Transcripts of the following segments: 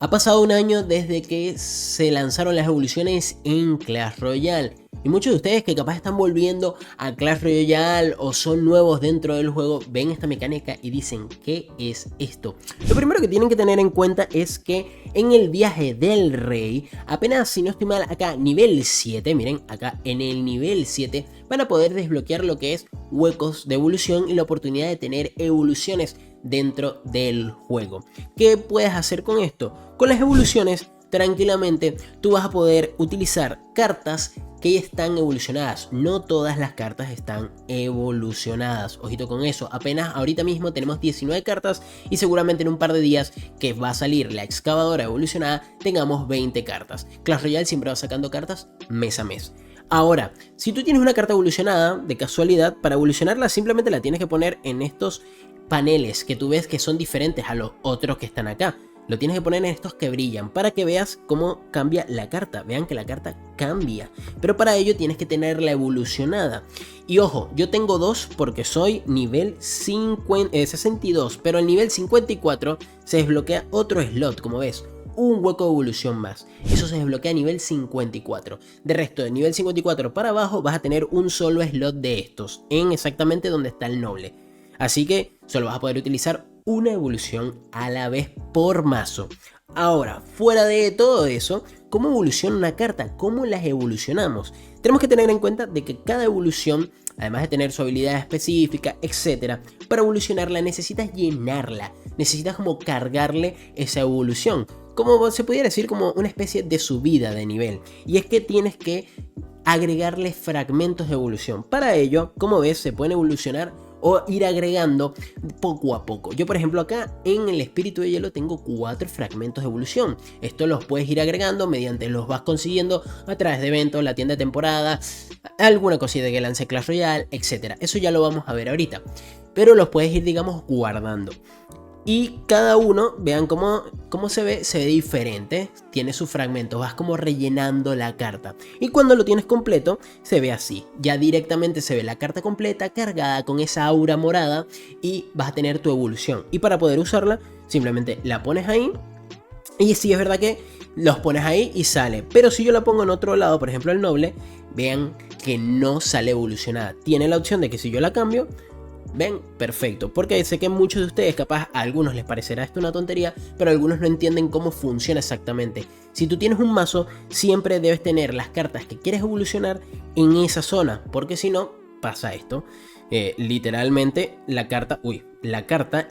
Ha pasado un año desde que se lanzaron las evoluciones en Clash Royale y muchos de ustedes que capaz están volviendo a Clash Royale o son nuevos dentro del juego ven esta mecánica y dicen ¿qué es esto? Lo primero que tienen que tener en cuenta es que en el viaje del rey apenas, si no estoy mal, acá nivel 7, miren acá en el nivel 7 van a poder desbloquear lo que es huecos de evolución y la oportunidad de tener evoluciones dentro del juego. ¿Qué puedes hacer con esto? Con las evoluciones, tranquilamente, tú vas a poder utilizar cartas que están evolucionadas. No todas las cartas están evolucionadas. Ojito con eso. Apenas ahorita mismo tenemos 19 cartas y seguramente en un par de días que va a salir la excavadora evolucionada tengamos 20 cartas. Clash Royale siempre va sacando cartas mes a mes. Ahora, si tú tienes una carta evolucionada, de casualidad, para evolucionarla simplemente la tienes que poner en estos paneles que tú ves que son diferentes a los otros que están acá. Lo tienes que poner en estos que brillan para que veas cómo cambia la carta. Vean que la carta cambia. Pero para ello tienes que tenerla evolucionada. Y ojo, yo tengo dos porque soy nivel 62. Pero al nivel 54 se desbloquea otro slot, como ves. Un hueco de evolución más. Eso se desbloquea a nivel 54. De resto, de nivel 54 para abajo vas a tener un solo slot de estos. En exactamente donde está el noble. Así que solo vas a poder utilizar una evolución a la vez por mazo. Ahora, fuera de todo eso, ¿cómo evoluciona una carta? ¿Cómo las evolucionamos? Tenemos que tener en cuenta de que cada evolución, además de tener su habilidad específica, etc., para evolucionarla necesitas llenarla, necesitas como cargarle esa evolución. Como se pudiera decir, como una especie de subida de nivel. Y es que tienes que agregarle fragmentos de evolución. Para ello, como ves, se pueden evolucionar o ir agregando poco a poco. Yo por ejemplo acá en el espíritu de hielo tengo 4 fragmentos de evolución. Esto los puedes ir agregando mediante los vas consiguiendo a través de eventos, la tienda de temporada, alguna cosita que lance Clash Royale, etc. Eso ya lo vamos a ver ahorita. Pero los puedes ir, digamos, guardando. Y cada uno, vean cómo se ve diferente, tiene sus fragmentos, vas como rellenando la carta. Y cuando lo tienes completo, se ve así, ya directamente se ve la carta completa, cargada con esa aura morada y vas a tener tu evolución. Y para poder usarla, simplemente la pones ahí y sí es verdad que los pones ahí y sale. Pero si yo la pongo en otro lado, por ejemplo el noble, vean que no sale evolucionada. Tiene la opción de que si yo la cambio, ven, perfecto, porque sé que muchos de ustedes, capaz a algunos les parecerá esto una tontería, pero algunos no entienden cómo funciona exactamente. Si tú tienes un mazo, siempre debes tener las cartas que quieres evolucionar en esa zona, porque si no, pasa esto. Literalmente la carta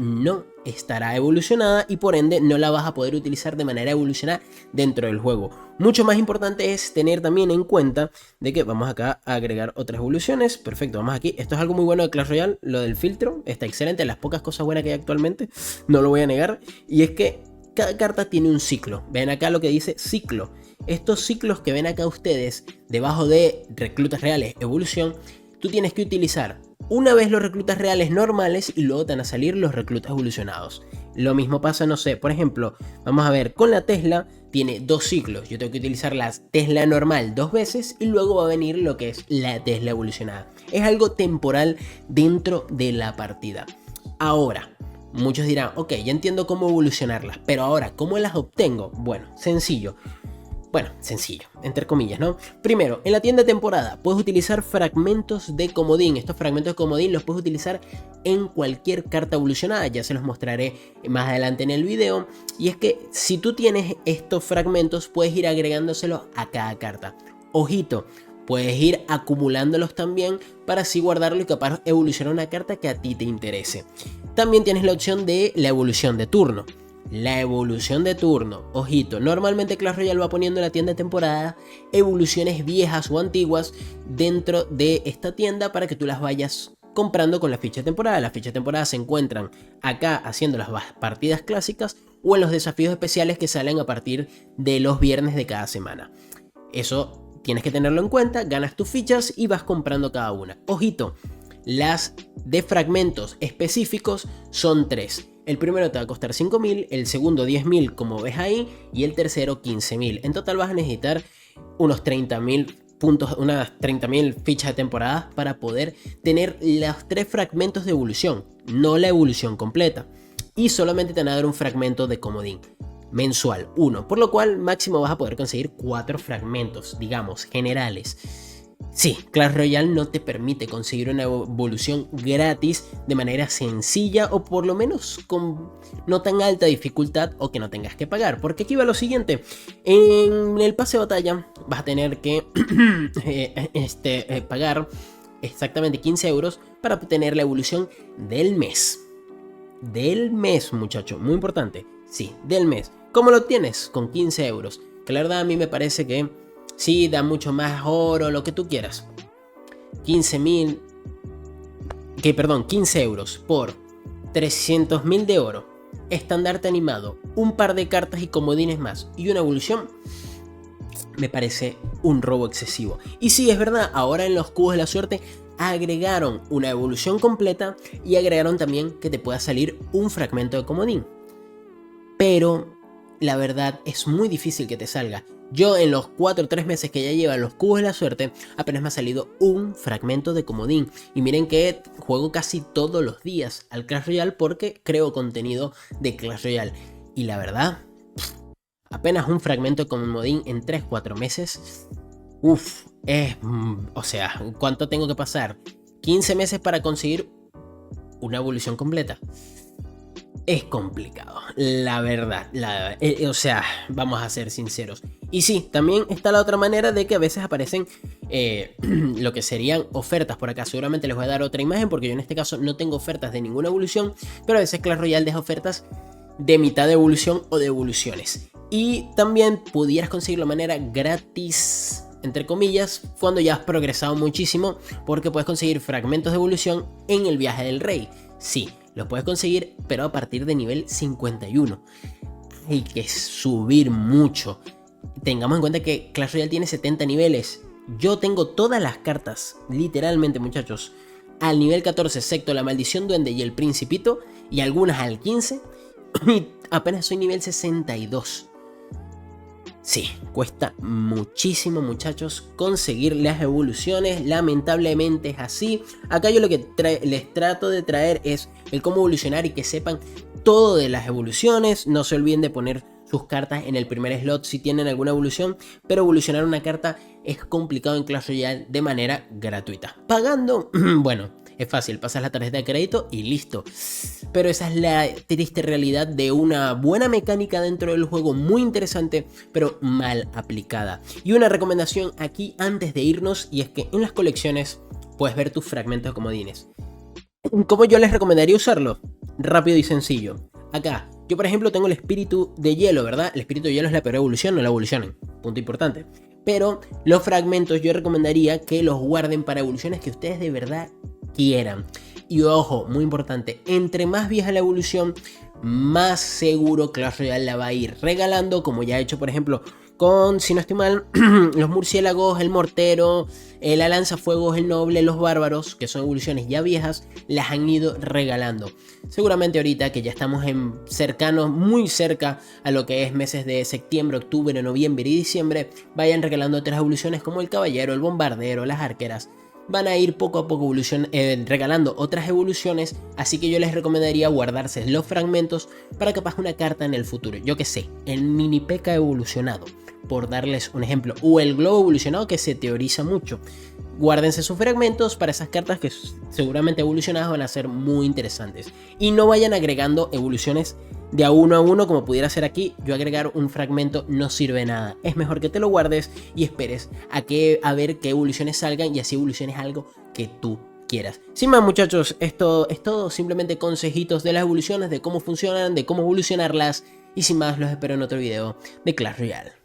no estará evolucionada y por ende no la vas a poder utilizar de manera evolucionada dentro del juego. Mucho más importante es tener también en cuenta de que vamos acá a agregar otras evoluciones. Perfecto, vamos aquí. Esto es algo muy bueno de Clash Royale, lo del filtro. Está excelente, las pocas cosas buenas que hay actualmente, no lo voy a negar. Y es que cada carta tiene un ciclo. Ven acá lo que dice ciclo. Estos ciclos que ven acá ustedes debajo de reclutas reales evolución, tú tienes que utilizar una vez los reclutas reales normales y luego te van a salir los reclutas evolucionados. Lo mismo pasa, no sé, por ejemplo, vamos a ver, con la Tesla tiene 2 ciclos. Yo tengo que utilizar la Tesla normal 2 veces y luego va a venir lo que es la Tesla evolucionada. Es algo temporal dentro de la partida. Ahora, muchos dirán, ok, ya entiendo cómo evolucionarlas, pero ahora, ¿cómo las obtengo? Bueno, sencillo. Bueno, sencillo, entre comillas, ¿no? Primero, en la tienda de temporada puedes utilizar fragmentos de comodín. Estos fragmentos de comodín los puedes utilizar en cualquier carta evolucionada. Ya se los mostraré más adelante en el video. Y es que si tú tienes estos fragmentos, puedes ir agregándoselos a cada carta. Ojito, puedes ir acumulándolos también para así guardarlo y capaz evolucionar una carta que a ti te interese. También tienes la opción de la evolución de turno. La evolución de turno, ojito, normalmente Clash Royale va poniendo en la tienda de temporada evoluciones viejas o antiguas dentro de esta tienda para que tú las vayas comprando con la ficha de temporada. Las fichas de temporada se encuentran acá haciendo las partidas clásicas o en los desafíos especiales que salen a partir de los viernes de cada semana. Eso tienes que tenerlo en cuenta, ganas tus fichas y vas comprando cada una. Ojito, las de fragmentos específicos son 3. El primero te va a costar 5.000, el segundo 10.000 como ves ahí y el tercero 15.000. En total vas a necesitar unos 30.000 puntos, unas 30.000 fichas de temporada para poder tener los 3 fragmentos de evolución, no la evolución completa. Y solamente te van a dar un fragmento de comodín. mensual, 1, por lo cual máximo vas a poder conseguir 4 fragmentos, digamos, generales. Sí, Clash Royale no te permite conseguir una evolución gratis de manera sencilla o por lo menos con no tan alta dificultad o que no tengas que pagar. Porque aquí va lo siguiente, en el pase de batalla vas a tener que pagar exactamente 15 euros para obtener la evolución del mes. Del mes, muchacho, muy importante. Sí, del mes. ¿Cómo lo tienes? Con 15 euros. Que la verdad a mí me parece que sí, da mucho más oro, lo que tú quieras. 15 euros por 300.000 de oro, estandarte animado, un par de cartas y comodines más y una evolución, me parece un robo excesivo. Y sí, es verdad, ahora en los cubos de la suerte agregaron una evolución completa y agregaron también que te pueda salir un fragmento de comodín. Pero la verdad es muy difícil que te salga. Yo en los 4 o 3 meses que ya llevan los cubos de la suerte, apenas me ha salido un fragmento de comodín. Y miren que juego casi todos los días al Clash Royale porque creo contenido de Clash Royale. Y la verdad, apenas un fragmento de comodín en 3-4 meses. O sea, ¿cuánto tengo que pasar? 15 meses para conseguir una evolución completa. Es complicado, la verdad, o sea, vamos a ser sinceros. Y sí, también está la otra manera de que a veces aparecen lo que serían ofertas por acá. Seguramente les voy a dar otra imagen porque yo en este caso no tengo ofertas de ninguna evolución, pero a veces Clash Royale deja ofertas de mitad de evolución o de evoluciones. Y también pudieras conseguirlo de manera gratis, entre comillas, cuando ya has progresado muchísimo, porque puedes conseguir fragmentos de evolución en el viaje del rey. Sí, los puedes conseguir, pero a partir de nivel 51. Hay que subir mucho. Tengamos en cuenta que Clash Royale tiene 70 niveles. Yo tengo todas las cartas, literalmente, muchachos, al nivel 14, excepto la maldición duende y el principito, y algunas al 15, y apenas soy nivel 62. Sí, cuesta muchísimo, muchachos, conseguir las evoluciones. Lamentablemente es así. Acá yo lo que les trato de traer es el cómo evolucionar y que sepan todo de las evoluciones. No se olviden de poner sus cartas en el primer slot si tienen alguna evolución, pero evolucionar una carta es complicado en Clash Royale de manera gratuita. Pagando, bueno, es fácil, pasas la tarjeta de crédito y listo. Pero esa es la triste realidad de una buena mecánica dentro del juego, muy interesante, pero mal aplicada. Y una recomendación aquí antes de irnos, y es que en las colecciones puedes ver tus fragmentos de comodines. ¿Cómo yo les recomendaría usarlo? Rápido y sencillo. Acá, yo por ejemplo tengo el espíritu de hielo, ¿verdad? El espíritu de hielo es la peor evolución, no la evolucionen. Punto importante. Pero los fragmentos yo recomendaría que los guarden para evoluciones que ustedes de verdad quieran. Y ojo, muy importante, entre más vieja la evolución, más seguro Clash Royale la va a ir regalando, como ya he hecho por ejemplo con, si no estoy mal, los murciélagos, el mortero, la lanzafuegos, el noble, los bárbaros, que son evoluciones ya viejas, las han ido regalando. Seguramente ahorita que ya estamos cercanos, muy cerca a lo que es meses de septiembre, octubre, noviembre y diciembre, vayan regalando otras evoluciones como el caballero, el bombardero, las arqueras. Van a ir poco a poco regalando otras evoluciones, así que yo les recomendaría guardarse los fragmentos para capaz una carta en el futuro. Yo que sé, el mini P.E.K.K.A evolucionado, por darles un ejemplo, o el globo evolucionado que se teoriza mucho. Guárdense sus fragmentos para esas cartas que seguramente evolucionadas van a ser muy interesantes. Y no vayan agregando evoluciones de a uno como pudiera ser aquí. Yo agregar un fragmento no sirve de nada. Es mejor que te lo guardes y esperes a ver qué evoluciones salgan y así evoluciones algo que tú quieras. Sin más, muchachos, esto es todo. Simplemente consejitos de las evoluciones, de cómo funcionan, de cómo evolucionarlas. Y sin más, los espero en otro video de Clash Royale.